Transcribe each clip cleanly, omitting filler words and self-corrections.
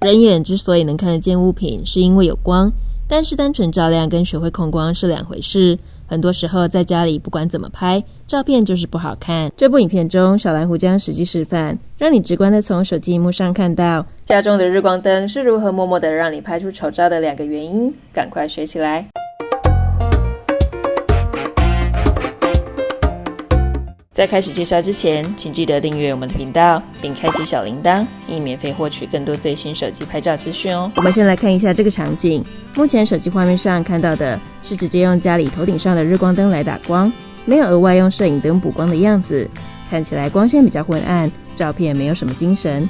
人眼之所以能看得见物品，是因为有光，但是单纯照亮跟学会控光是两回事。很多时候在家里不管怎么拍，照片就是不好看。这部影片中，小蓝狐将实际示范，让你直观的从手机萤幕上看到家中的日光灯是如何默默的让你拍出丑照的2个原因，赶快学起来。在开始介绍之前，请记得订阅我们的频道，并开启小铃铛，以免费获取更多最新手机拍照资讯哦。我们先来看一下这个场景。目前手机画面上看到的是直接用家里头顶上的日光灯来打光，没有额外用摄影灯补光的样子，看起来光线比较昏暗，照片没有什么精神。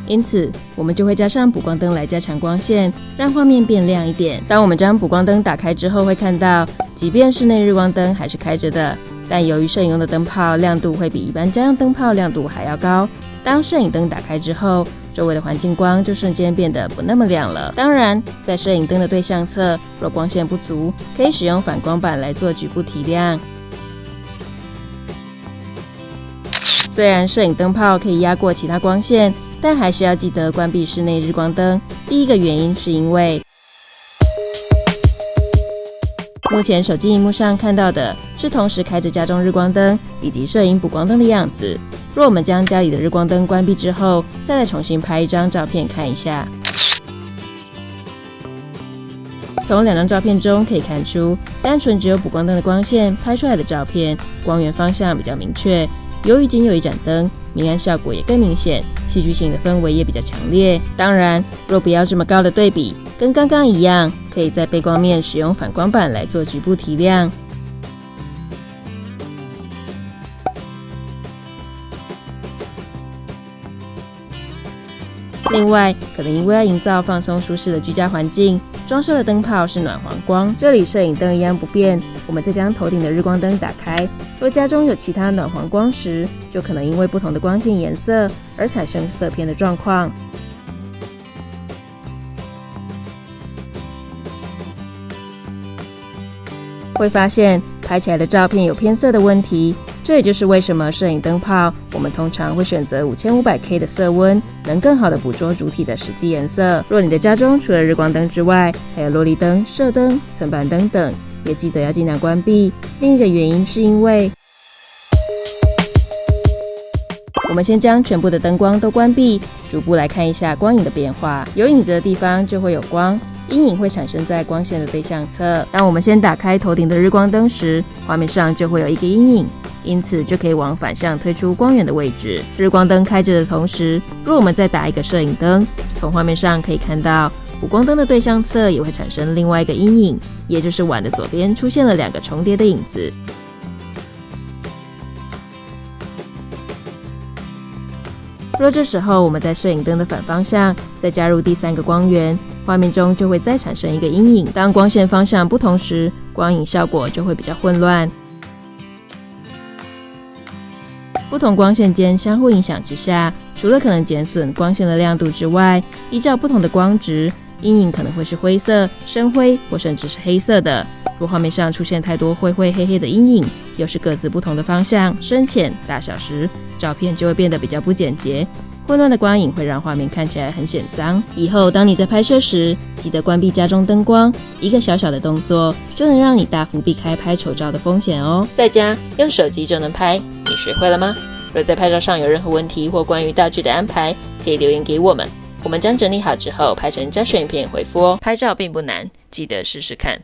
因此，我们就会加上补光灯来加强光线，让画面变亮一点。当我们将补光灯打开之后，会看到即便室内日光灯还是开着的，但由于摄影用的灯泡亮度会比一般家用灯泡亮度还要高，当摄影灯打开之后，周围的环境光就瞬间变得不那么亮了。当然，在摄影灯的对向侧，若光线不足，可以使用反光板来做局部提亮。虽然摄影灯泡可以压过其他光线，但还是要记得关闭室内日光灯。第一个原因是因为目前手机萤幕上看到的是同时开着家中日光灯以及摄影补光灯的样子。若我们将家里的日光灯关闭之后，再来重新拍一张照片看一下。从2张照片中可以看出，单纯只有补光灯的光线拍出来的照片，光源方向比较明确。由于仅有一盏灯，明暗效果也更明显，戏剧性的氛围也比较强烈。当然，若不要这么高的对比，跟刚刚一样，可以在背光面使用反光板来做局部提亮。另外，可能因为要营造放松舒适的居家环境，装设的灯泡是暖黄光。这里摄影灯一样不变，我们再将头顶的日光灯打开。若家中有其他暖黄光时，就可能因为不同的光线颜色而产生色偏的状况。会发现拍起来的照片有偏色的问题，这也就是为什么摄影灯泡我们通常会选择5500K 的色温，能更好的捕捉主体的实际颜色。若你的家中除了日光灯之外，还有落地灯、射灯、层板灯等，也记得要尽量关闭。另一个原因是因为我们先将全部的灯光都关闭，逐步来看一下光影的变化。有影子的地方就会有光，阴影会产生在光线的对向侧。当我们先打开头顶的日光灯时，画面上就会有一个阴影，因此就可以往反向推出光源的位置。日光灯开着的同时，若我们再打一个摄影灯，从画面上可以看到补光灯的对向侧也会产生另外一个阴影，也就是碗的左边出现了2个重叠的影子。若这时候我们在摄影灯的反方向再加入第3个光源，画面中就会再产生一个阴影。当光线方向不同时，光影效果就会比较混乱。不同光线间相互影响之下，除了可能减损光线的亮度之外，依照不同的光值，阴影可能会是灰色、深灰或甚至是黑色的。若画面上出现太多灰灰黑黑的阴影，又是各自不同的方向、深浅、大小时，照片就会变得比较不简洁。混乱的光影会让画面看起来很显脏。以后当你在拍摄时，记得关闭家中灯光，一个小小的动作就能让你大幅避开拍丑照的风险哦。在家用手机就能拍，你学会了吗？若在拍照上有任何问题或关于道具的安排，可以留言给我们，我们将整理好之后拍成教学影片回复哦。拍照并不难，记得试试看。